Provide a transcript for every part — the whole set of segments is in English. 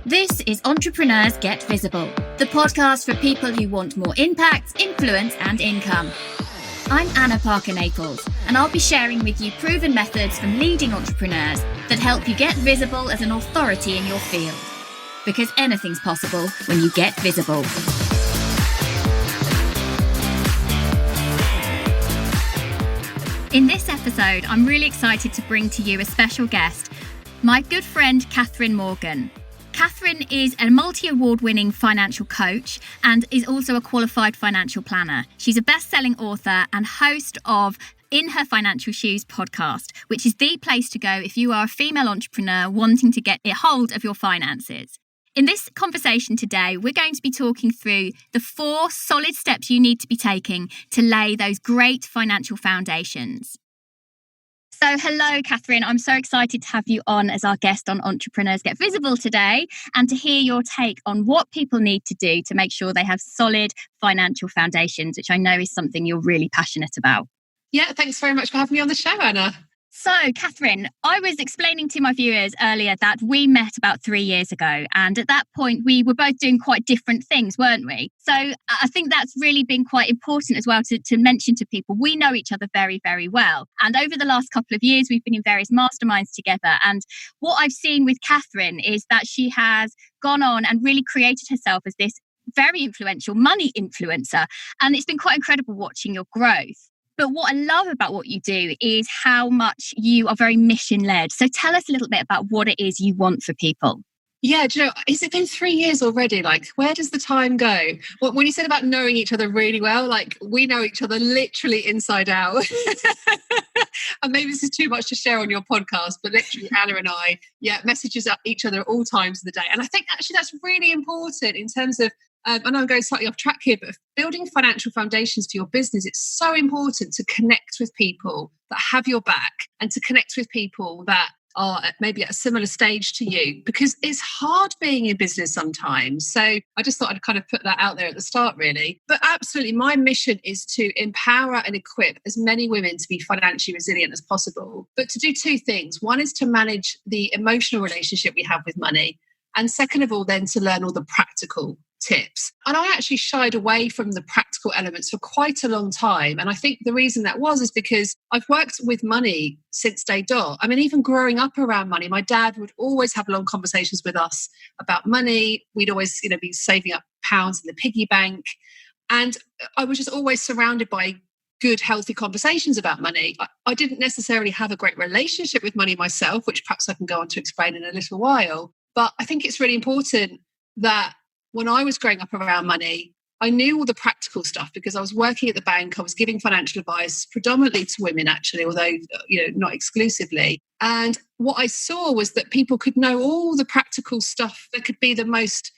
This is Entrepreneurs Get Visible, the podcast for people who want more impact, influence, and income. I'm Anna Parker-Naples, and I'll be sharing with you proven methods from leading entrepreneurs that help you get visible as an authority in your field. Because anything's possible when you get visible. In this episode, I'm really excited to bring to you a special guest, my good friend, Catherine Morgan. Catherine is a multi-award-winning financial coach and is also a qualified financial planner. She's a best-selling author and host of In Her Financial Shoes podcast, which is the place to go if you are a female entrepreneur wanting to get a hold of your finances. In this conversation today, we're going to be talking through the 4 solid steps you need to be taking to lay those great financial foundations. So hello, Catherine. I'm so excited to have you on as our guest on Entrepreneurs Get Visible today and to hear your take on what people need to do to make sure they have solid financial foundations, which I know is something you're really passionate about. Yeah, thanks very much for having me on the show, Anna. So, Catherine, I was explaining to my viewers earlier that we met about 3 years ago. And at that point, we were both doing quite different things, weren't we? So I think that's really been quite important as well to mention to people. We know each other very, very well. And over the last couple of years, we've been in various masterminds together. And what I've seen with Catherine is that she has gone on and really created herself as this very influential money influencer. And it's been quite incredible watching your growth. But what I love about what you do is how much you are very mission-led. So tell us a little bit about what it is you want for people. Yeah, do you know, has it been 3 years already? Like, where does the time go? When you said about knowing each other really well, like we know each other literally inside out. And maybe this is too much to share on your podcast, but literally Anna and I, messages at each other at all times of the day. And I think actually that's really important in terms of, I know I'm going slightly off track here, but building financial foundations for your business, it's so important to connect with people that have your back and to connect with people that are maybe at a similar stage to you, because it's hard being in business sometimes. So I just thought I'd kind of put that out there at the start, really. But absolutely, my mission is to empower and equip as many women to be financially resilient as possible, but to do 2 things. One is to manage the emotional relationship we have with money. And second of all, then to learn all the practical tips. And I actually shied away from the practical elements for quite a long time. And I think the reason that is because I've worked with money since day dot. I mean, even growing up around money, my dad would always have long conversations with us about money. We'd always, be saving up pounds in the piggy bank. And I was just always surrounded by good, healthy conversations about money. I didn't necessarily have a great relationship with money myself, which perhaps I can go on to explain in a little while. But I think it's really important that when I was growing up around money, I knew all the practical stuff because I was working at the bank. I was giving financial advice predominantly to women, actually, although, not exclusively. And what I saw was that people could know all the practical stuff. They could be the most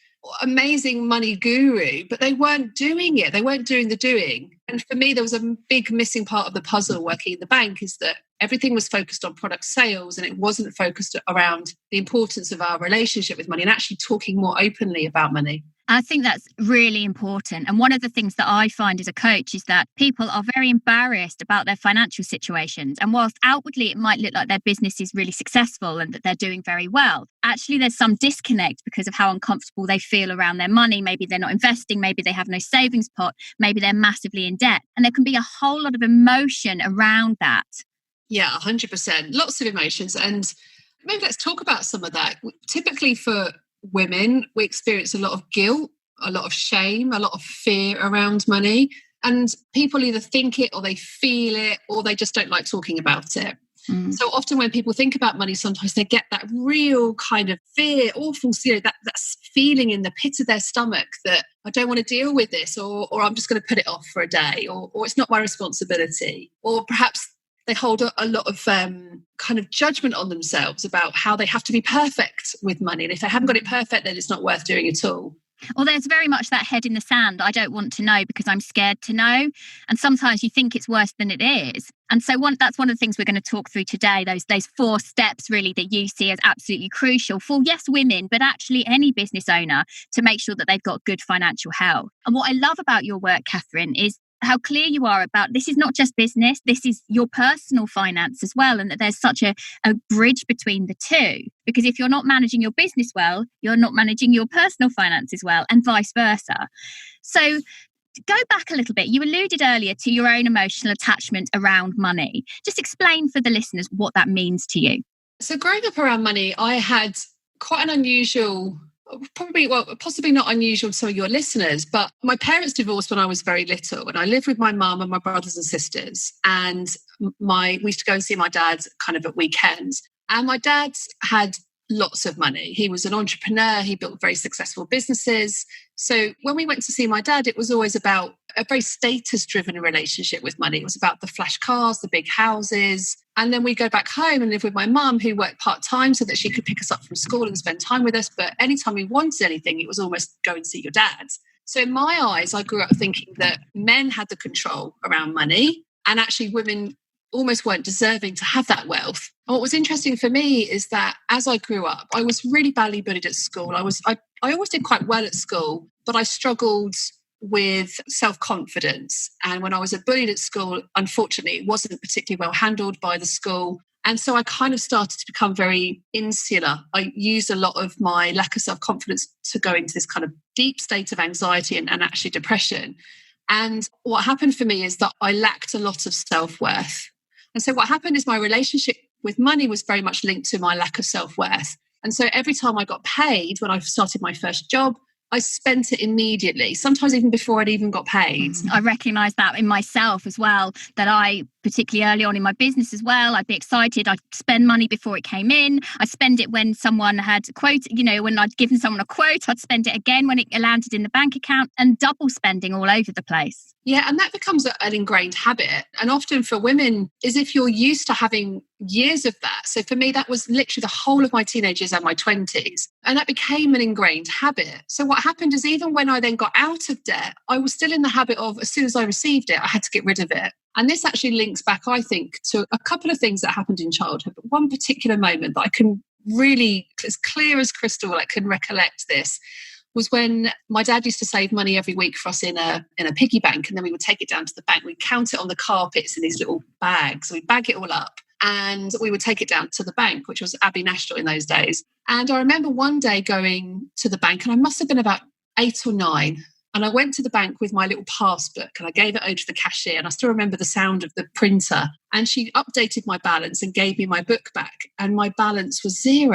amazing money guru, but they weren't doing it. They weren't doing the doing. And for me, there was a big missing part of the puzzle working in the bank, is that everything was focused on product sales and it wasn't focused around the importance of our relationship with money and actually talking more openly about money. I think that's really important. And one of the things that I find as a coach is that people are very embarrassed about their financial situations. And whilst outwardly it might look like their business is really successful and that they're doing very well, actually there's some disconnect because of how uncomfortable they feel around their money. Maybe they're not investing, maybe they have no savings pot, maybe they're massively in debt. And there can be a whole lot of emotion around that. Yeah, 100%. Lots of emotions. And maybe let's talk about some of that. Typically for women, we experience a lot of guilt, a lot of shame, a lot of fear around money. And people either think it or they feel it or they just don't like talking about it. So often when people think about money, sometimes they get that real kind of fear, awful, that feeling in the pit of their stomach that I don't want to deal with this, or I'm just going to put it off for a day, or it's not my responsibility. Or perhaps they hold a lot of kind of judgment on themselves about how they have to be perfect with money. And if they haven't got it perfect, then it's not worth doing at all. Well, there's very much that head in the sand. I don't want to know because I'm scared to know. And sometimes you think it's worse than it is. And so that's one of the things we're going to talk through today, those 4 steps really that you see as absolutely crucial for, yes, women, but actually any business owner to make sure that they've got good financial health. And what I love about your work, Catherine, is how clear you are about this is not just business, this is your personal finance as well, and that there's such a bridge between the two. Because if you're not managing your business well, you're not managing your personal finances well, and vice versa. So go back a little bit. You alluded earlier to your own emotional attachment around money. Just explain for the listeners what that means to you. So growing up around money, I had quite an unusual, possibly not unusual to some of your listeners, but my parents divorced when I was very little, and I lived with my mum and my brothers and sisters. And we used to go and see my dad kind of at weekends. And my dad had lots of money. He was an entrepreneur. He built very successful businesses. So when we went to see my dad, it was always about a very status-driven relationship with money. It was about the flash cars, the big houses. And then we'd go back home and live with my mum, who worked part-time so that she could pick us up from school and spend time with us. But anytime we wanted anything, it was almost go and see your dad. So in my eyes, I grew up thinking that men had the control around money, and actually women almost weren't deserving to have that wealth. And what was interesting for me is that as I grew up, I was really badly bullied at school. I always did quite well at school, but I struggled with self-confidence. And when I was bullied at school, unfortunately, it wasn't particularly well handled by the school. And so I kind of started to become very insular. I used a lot of my lack of self-confidence to go into this kind of deep state of anxiety and actually depression. And what happened for me is that I lacked a lot of self-worth. And so what happened is my relationship with money was very much linked to my lack of self-worth. And so every time I got paid, when I started my first job, I spent it immediately, sometimes even before I'd even got paid. I recognise that in myself as well, that I, particularly early on in my business as well, I'd be excited. I'd spend money before it came in. I'd spend it when someone had when I'd given someone a quote, I'd spend it again when it landed in the bank account, and double spending all over the place. Yeah, and that becomes an ingrained habit. And often for women is if you're used to having years of that. So for me, that was literally the whole of my teenage years and my 20s. And that became an ingrained habit. So what happened is even when I then got out of debt, I was still in the habit of, as soon as I received it, I had to get rid of it. And this actually links back, I think, to a couple of things that happened in childhood. But one particular moment that I can really, as clear as crystal, I can recollect this, was when my dad used to save money every week for us in a piggy bank, and then we would take it down to the bank. We'd count it on the carpets in these little bags. We'd bag it all up and we would take it down to the bank, which was Abbey National in those days. And I remember one day going to the bank, and I must have been about 8 or 9. And I went to the bank with my little passbook and I gave it over to the cashier. And I still remember the sound of the printer. And she updated my balance and gave me my book back. And my balance was 0.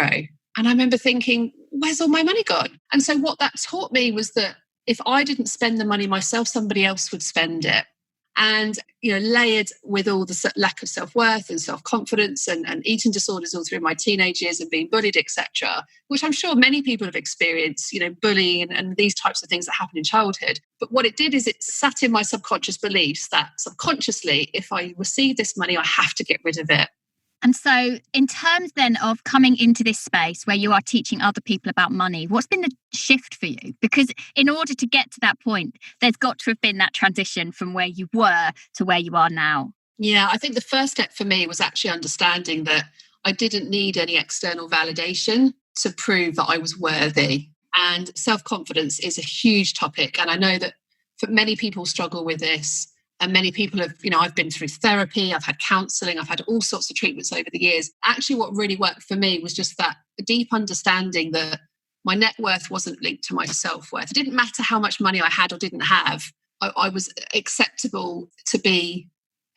And I remember thinking, where's all my money gone? And so what that taught me was that if I didn't spend the money myself, somebody else would spend it. And, layered with all the lack of self-worth and self-confidence and eating disorders all through my teenage years and being bullied, etc., which I'm sure many people have experienced, bullying and these types of things that happen in childhood. But what it did is it sat in my subconscious beliefs that subconsciously, if I receive this money, I have to get rid of it. And so in terms then of coming into this space where you are teaching other people about money, what's been the shift for you? Because in order to get to that point, there's got to have been that transition from where you were to where you are now. Yeah, I think the first step for me was actually understanding that I didn't need any external validation to prove that I was worthy. And self-confidence is a huge topic. And I know that for many people struggle with this. And many people have, I've been through therapy, I've had counselling, I've had all sorts of treatments over the years. Actually, what really worked for me was just that deep understanding that my net worth wasn't linked to my self-worth. It didn't matter how much money I had or didn't have. I was acceptable to be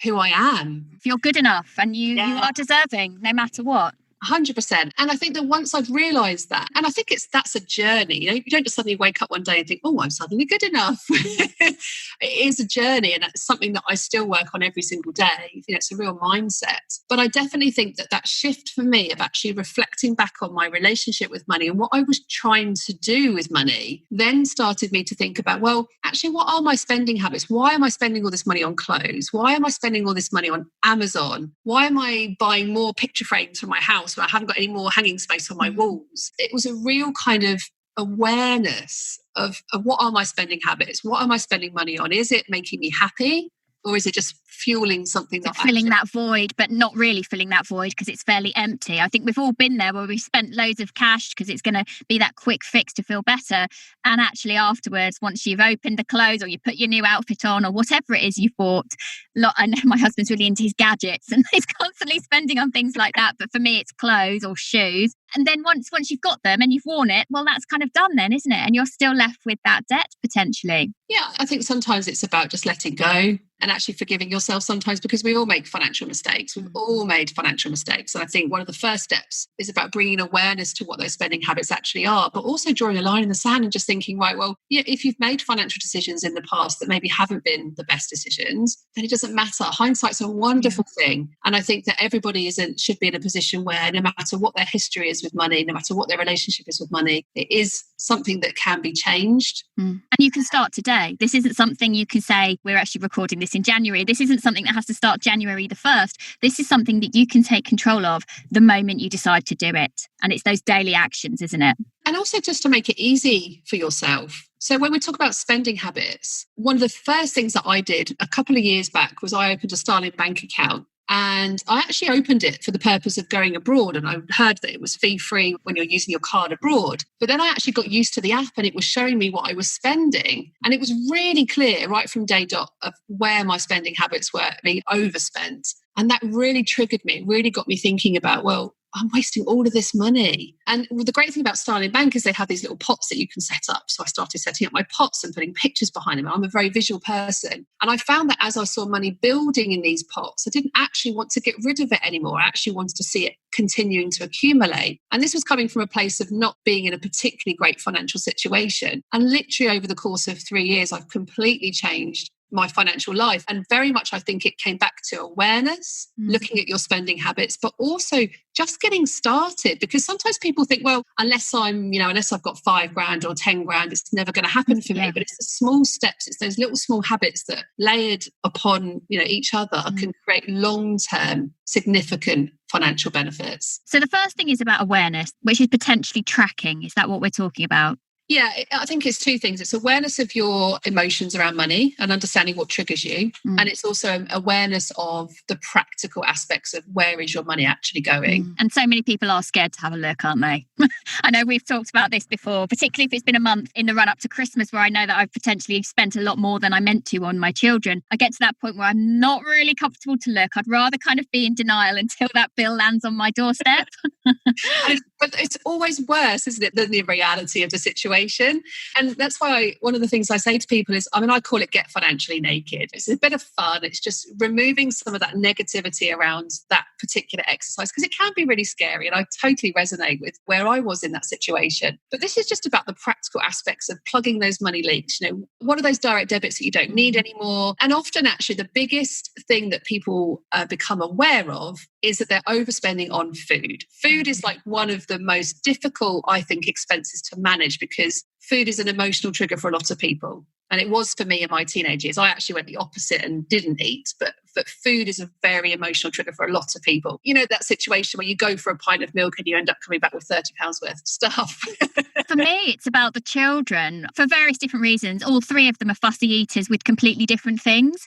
who I am. If you're good enough and you are deserving, no matter what. 100%. And I think that once I've realised that, and I think that's a journey, you don't just suddenly wake up one day and think, oh, I'm suddenly good enough. It is a journey, and it's something that I still work on every single day. It's a real mindset. But I definitely think that shift for me of actually reflecting back on my relationship with money and what I was trying to do with money then started me to think about, well, actually, what are my spending habits? Why am I spending all this money on clothes? Why am I spending all this money on Amazon? Why am I buying more picture frames for my house when I haven't got any more hanging space on my walls? It was a real kind of awareness of what are my spending habits? What am I spending money on? Is it making me happy? Or is it just fueling something that filling that void, but not really filling that void because it's fairly empty? I think we've all been there where we've spent loads of cash because it's going to be that quick fix to feel better. And actually afterwards, once you've opened the clothes or you put your new outfit on or whatever it is you've bought, I know my husband's really into his gadgets and he's constantly spending on things like that. But for me, it's clothes or shoes. And then once you've got them and you've worn it, well, that's kind of done then, isn't it? And you're still left with that debt potentially. Yeah, I think sometimes it's about just letting go and actually forgiving yourself sometimes, because we all make financial mistakes. We've all made financial mistakes. And I think one of the first steps is about bringing awareness to what those spending habits actually are, but also drawing a line in the sand and just thinking, right, well, yeah, if you've made financial decisions in the past that maybe haven't been the best decisions, then it doesn't matter. Hindsight's a wonderful thing. And I think that everybody should be in a position where no matter what their history is with money, no matter what their relationship is with money, it is something that can be changed. And you can start today. This isn't something you can say, we're actually recording this in January. This isn't something that has to start January the 1st. This is something that you can take control of the moment you decide to do it. And it's those daily actions, isn't it? And also just to make it easy for yourself. So when we talk about spending habits, one of the first things that I did a couple of years back was I opened a Starling bank account. And I actually opened it for the purpose of going abroad. And I heard that it was fee-free when you're using your card abroad. But then I actually got used to the app and it was showing me what I was spending. And it was really clear right from day dot of where my spending habits were being overspent. And that really triggered me. It really got me thinking about, well, I'm wasting all of this money. And the great thing about Starling Bank is they have these little pots that you can set up. So I started setting up my pots and putting pictures behind them. I'm a very visual person. And I found that as I saw money building in these pots, I didn't actually want to get rid of it anymore. I actually wanted to see it continuing to accumulate. And this was coming from a place of not being in a particularly great financial situation. And literally over the course of 3 years, I've completely changed my financial life. And very much, I think it came back to awareness, looking at your spending habits, but also just getting started. Because sometimes people think, well, unless I've got 5 grand or 10 grand, it's never going to happen for me. But it's the small steps, it's those little small habits that layered upon, each other can create long-term significant financial benefits. So the first thing is about awareness, which is potentially tracking. Is that what we're talking about? Yeah, I think it's 2 things. It's awareness of your emotions around money and understanding what triggers you. And it's also awareness of the practical aspects of where is your money actually going. And so many people are scared to have a look, aren't they? I know we've talked about this before, particularly if it's been a month in the run up to Christmas where I know that I've potentially spent a lot more than I meant to on my children. I get to that point where I'm not really comfortable to look. I'd rather kind of be in denial until that bill lands on my doorstep. But it's always worse, isn't it, than the reality of the situation. And that's why one of the things I say to people is, I call it get financially naked. It's a bit of fun. It's just removing some of that negativity around that particular exercise, because it can be really scary. And I totally resonate with where I was in that situation. But this is just about the practical aspects of plugging those money leaks. What are those direct debits that you don't need anymore? And often, actually, the biggest thing that people become aware of is that they're overspending on food. Food is like one of the most difficult, I think, expenses to manage, because food is an emotional trigger for a lot of people. And it was for me in my teenage years. I actually went the opposite and didn't eat, but food is a very emotional trigger for a lot of people. That situation where you go for a pint of milk and you end up coming back with £30 worth of stuff. For me, it's about the children for various different reasons. All 3 of them are fussy eaters with completely different things.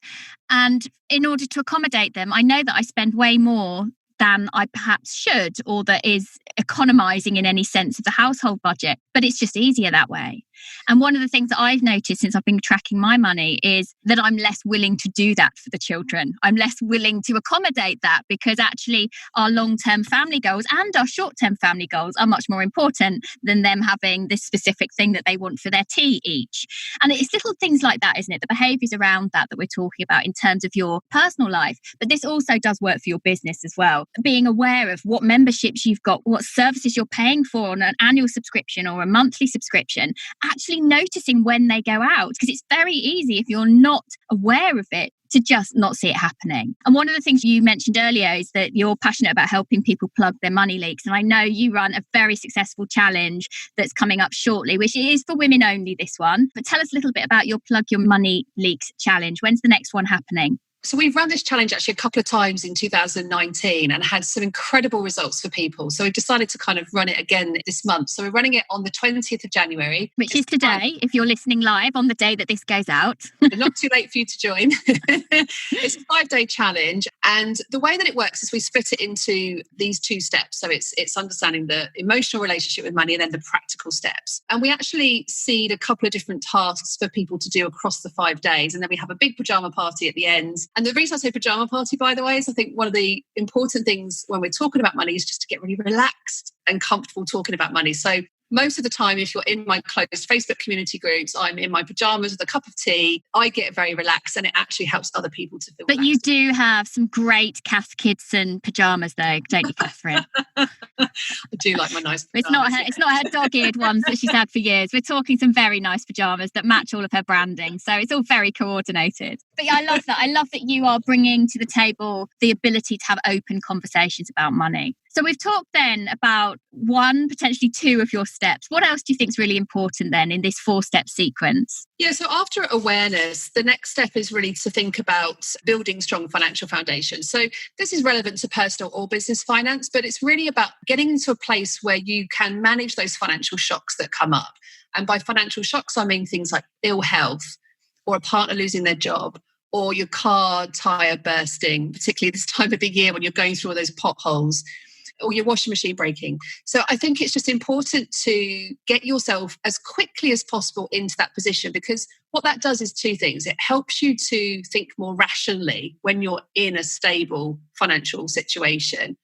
And in order to accommodate them, I know that I spend way more than I perhaps should, or that is economizing in any sense of the household budget, but it's just easier that way. And one of the things that I've noticed since I've been tracking my money is that I'm less willing to do that for the children. I'm less willing to accommodate that, because actually our long-term family goals and our short-term family goals are much more important than them having this specific thing that they want for their tea each. And it's little things like that, isn't it? The behaviours around that we're talking about in terms of your personal life. But this also does work for your business as well. Being aware of what memberships you've got, what services you're paying for on an annual subscription or a monthly subscription, actually noticing when they go out, because it's very easy if you're not aware of it to just not see it happening. And one of the things you mentioned earlier is that you're passionate about helping people plug their money leaks. And I know you run a very successful challenge that's coming up shortly, which is for women only, this one. But tell us a little bit about your Plug Your Money Leaks challenge. When's the next one happening? So we've run this challenge actually a couple of times in 2019 and had some incredible results for people. So we've decided to kind of run it again this month. So we're running it on the 20th of January. Which is today, if you're listening live on the day that this goes out. Not too late for you to join. It's a 5-day challenge. And the way that it works is we split it into these 2 steps. So it's understanding the emotional relationship with money and then the practical steps. And we actually seed a couple of different tasks for people to do across the 5 days. And then we have a big pajama party at the end. And the reason I say pajama party, by the way, is I think one of the important things when we're talking about money is just to get really relaxed and comfortable talking about money. So most of the time, if you're in my closed Facebook community groups, I'm in my pajamas with a cup of tea. I get very relaxed and it actually helps other people to feel But relaxed. You do have some great Cath Kidston pajamas though, don't you, Catherine? I do like my nice pajamas. It's not her dog-eared ones that she's had for years. We're talking some very nice pajamas that match all of her branding. So it's all very coordinated. But yeah, I love that. I love that you are bringing to the table the ability to have open conversations about money. So we've talked then about 1, potentially 2 of your steps. What else do you think is really important then in this 4-step sequence? Yeah, so after awareness, the next step is really to think about building strong financial foundations. So this is relevant to personal or business finance, but it's really about getting into a place where you can manage those financial shocks that come up. And by financial shocks, I mean things like ill health or a partner losing their job or your car tyre bursting, particularly this time of the year when you're going through all those potholes, or your washing machine breaking. So I think it's just important to get yourself as quickly as possible into that position, because what that does is 2 things. It helps you to think more rationally when you're in a stable financial situation,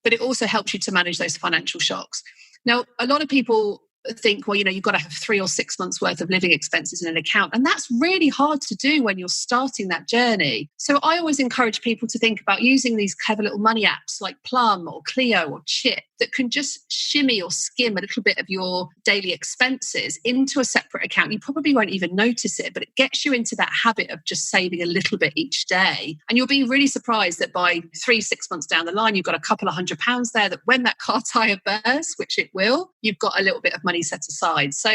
but it also helps you to manage those financial shocks. Now, a lot of people think, well, you've got to have 3 or 6 months worth of living expenses in an account. And that's really hard to do when you're starting that journey. So I always encourage people to think about using these clever little money apps like Plum or Clio or Chip that can just shimmy or skim a little bit of your daily expenses into a separate account. You probably won't even notice it, but it gets you into that habit of just saving a little bit each day. And you'll be really surprised that by 3-6 months down the line, you've got a couple of £100 there that when that car tyre bursts, which it will, you've got a little bit of money set aside. So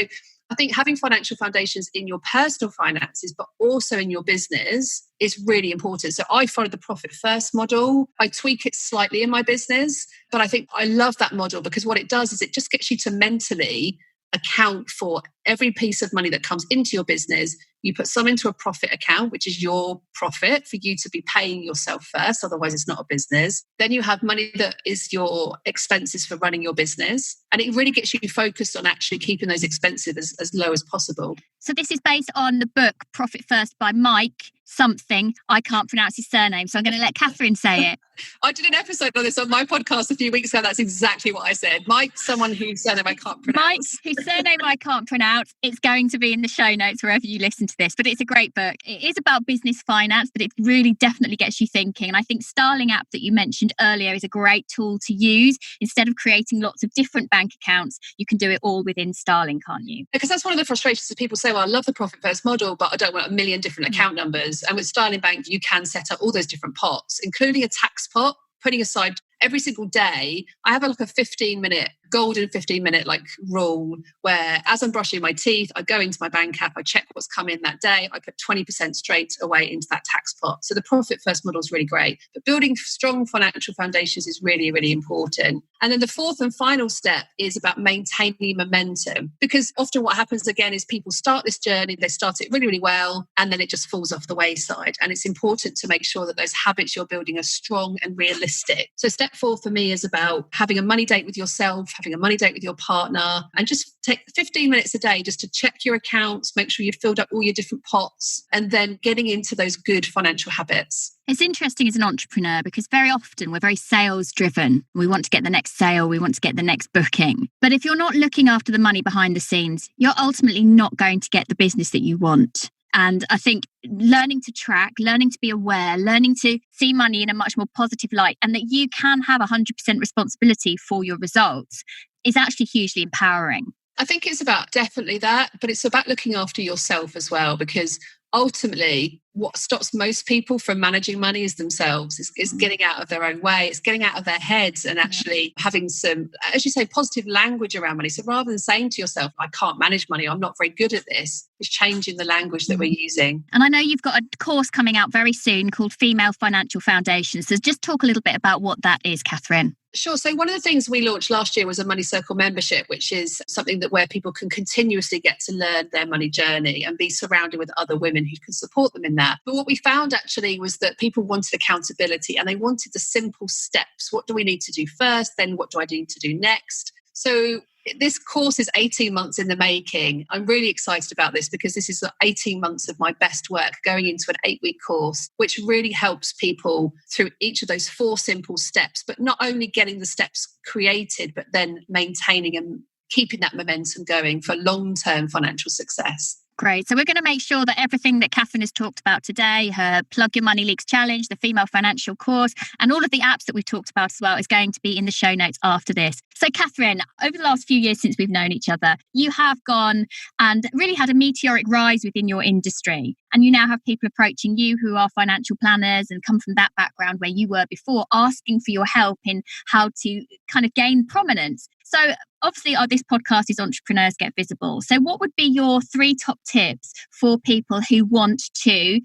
I think having financial foundations in your personal finances, but also in your business, is really important. So I follow the profit first model. I tweak it slightly in my business, but I think I love that model because what it does is it just gets you to mentally account for every piece of money that comes into your business. You put some into a profit account, which is your profit for you to be paying yourself first. Otherwise, it's not a business. Then you have money that is your expenses for running your business. And it really gets you focused on actually keeping those expenses as low as possible. So this is based on the book Profit First by Mike something. I can't pronounce his surname, so I'm going to let Catherine say it. I did an episode on this on my podcast a few weeks ago. That's exactly what I said. Mike, someone whose surname I can't pronounce. Mike, whose surname I can't pronounce. It's going to be in the show notes wherever you listen to this, but it's a great book. It is about business finance, but it really definitely gets you thinking. And I think Starling app that you mentioned earlier is a great tool to use. Instead of creating lots of different bank accounts, you can do it all within Starling, can't you? Because that's one of the frustrations that people say, well, I love the profit first model, but I don't want a million different account numbers. And with Starling Bank, you can set up all those different pots, including a tax pot, putting aside every single day. I have a 15-minute golden 15-minute rule where as I'm brushing my teeth, I go into my bank app, I check what's come in that day, I put 20% straight away into that tax pot. So the profit first model is really great, but building strong financial foundations is really, really important. And then the 4th and final step is about maintaining momentum, because often what happens again is people start this journey, they start it really, really well, and then it just falls off the wayside. And it's important to make sure that those habits you're building are strong and realistic. So step 4 for me is about having a money date with yourself, having a money date with your partner, and just take 15 minutes a day just to check your accounts, make sure you've filled up all your different pots, and then getting into those good financial habits. It's interesting as an entrepreneur because very often we're very sales driven. We want to get the next sale, we want to get the next booking. But if you're not looking after the money behind the scenes, you're ultimately not going to get the business that you want. And I think learning to track, learning to be aware, learning to see money in a much more positive light, and that you can have 100% responsibility for your results is actually hugely empowering. I think it's about definitely that, but it's about looking after yourself as well, because ultimately what stops most people from managing money is themselves. It's getting out of their own way. It's getting out of their heads and actually having some, as you say, positive language around money. So rather than saying to yourself, I can't manage money, I'm not very good at this, it's changing the language that we're using. And I know you've got a course coming out very soon called Female Financial Foundations. So just talk a little bit about what that is, Catherine. Sure. So one of the things we launched last year was a Money Circle membership, which is something that where people can continuously get to learn their money journey and be surrounded with other women who can support them in that. But what we found actually was that people wanted accountability and they wanted the simple steps. What do we need to do first? Then what do I need to do next? So this course is 18 months in the making. I'm really excited about this because this is 18 months of my best work going into an 8-week course, which really helps people through each of those 4 simple steps, but not only getting the steps created, but then maintaining and keeping that momentum going for long-term financial success. Great. So we're going to make sure that everything that Catherine has talked about today, her Plug Your Money Leaks Challenge, the Female Financial Course, and all of the apps that we've talked about as well is going to be in the show notes after this. So Catherine, over the last few years since we've known each other, you have gone and really had a meteoric rise within your industry. And you now have people approaching you who are financial planners and come from that background where you were before, asking for your help in how to kind of gain prominence. So obviously, this podcast is Entrepreneurs Get Visible. So what would be your 3 top tips for people who want to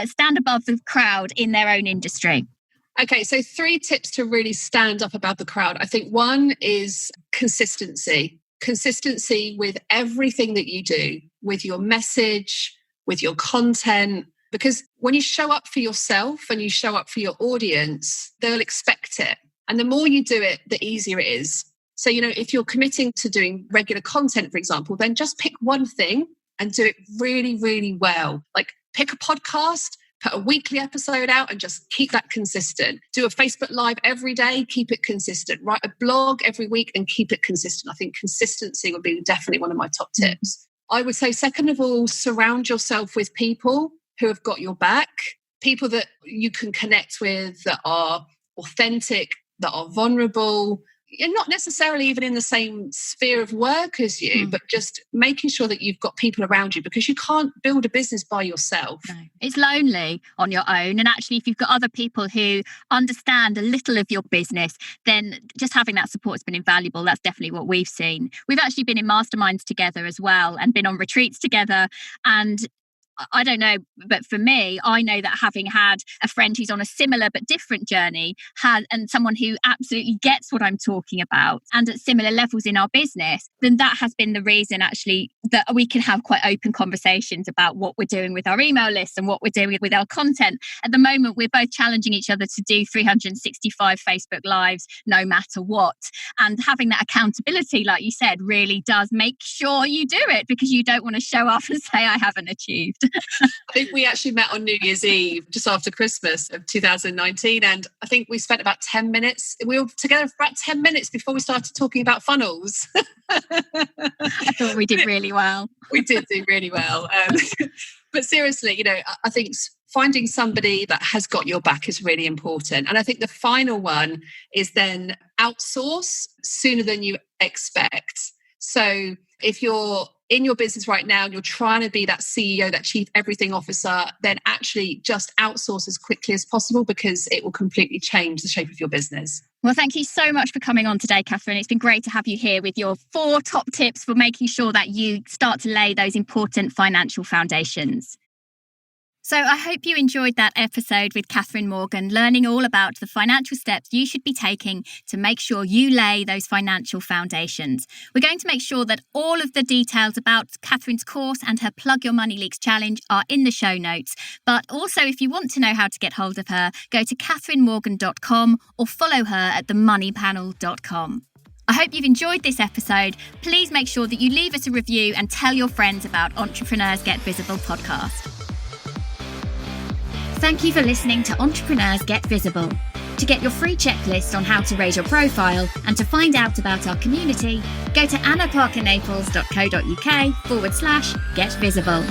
stand above the crowd in their own industry? Okay, so 3 tips to really stand up above the crowd. I think one is consistency. Consistency with everything that you do, with your message, with your content. Because when you show up for yourself and you show up for your audience, they'll expect it. And the more you do it, the easier it is. So, if you're committing to doing regular content, for example, then just pick one thing and do it really, really well. Like pick a podcast, put a weekly episode out and just keep that consistent. Do a Facebook Live every day, keep it consistent. Write a blog every week and keep it consistent. I think consistency would be definitely one of my top tips. I would say, second of all, surround yourself with people who have got your back, people that you can connect with, that are authentic, that are vulnerable, and not necessarily even in the same sphere of work as you, but just making sure that you've got people around you, because you can't build a business by yourself. No. It's lonely on your own. And actually, if you've got other people who understand a little of your business, then just having that support has been invaluable. That's definitely what we've seen. We've actually been in masterminds together as well and been on retreats together. And I don't know, but for me, I know that having had a friend who's on a similar but different journey and someone who absolutely gets what I'm talking about and at similar levels in our business, then that has been the reason actually that we can have quite open conversations about what we're doing with our email lists and what we're doing with our content. At the moment, we're both challenging each other to do 365 Facebook Lives, no matter what. And having that accountability, like you said, really does make sure you do it, because you don't want to show up and say, I haven't achieved. I think we actually met on New Year's Eve, just after Christmas of 2019. And I think we spent about 10 minutes. We were together for about 10 minutes before we started talking about funnels. I thought we did really well. We did do really well. But seriously, I think finding somebody that has got your back is really important. And I think the final one is then outsource sooner than you expect. So if you're in your business right now and you're trying to be that CEO, that chief everything officer, then actually just outsource as quickly as possible, because it will completely change the shape of your business. Well, thank you so much for coming on today, Catherine. It's been great to have you here with your 4 top tips for making sure that you start to lay those important financial foundations. So I hope you enjoyed that episode with Catherine Morgan, learning all about the financial steps you should be taking to make sure you lay those financial foundations. We're going to make sure that all of the details about Catherine's course and her Plug Your Money Leaks Challenge are in the show notes. But also, if you want to know how to get hold of her, go to catherinemorgan.com or follow her at themoneypanel.com. I hope you've enjoyed this episode. Please make sure that you leave us a review and tell your friends about Entrepreneurs Get Visible podcast. Thank you for listening to Entrepreneurs Get Visible. To get your free checklist on how to raise your profile and to find out about our community, go to annaparkernaples.co.uk/get visible.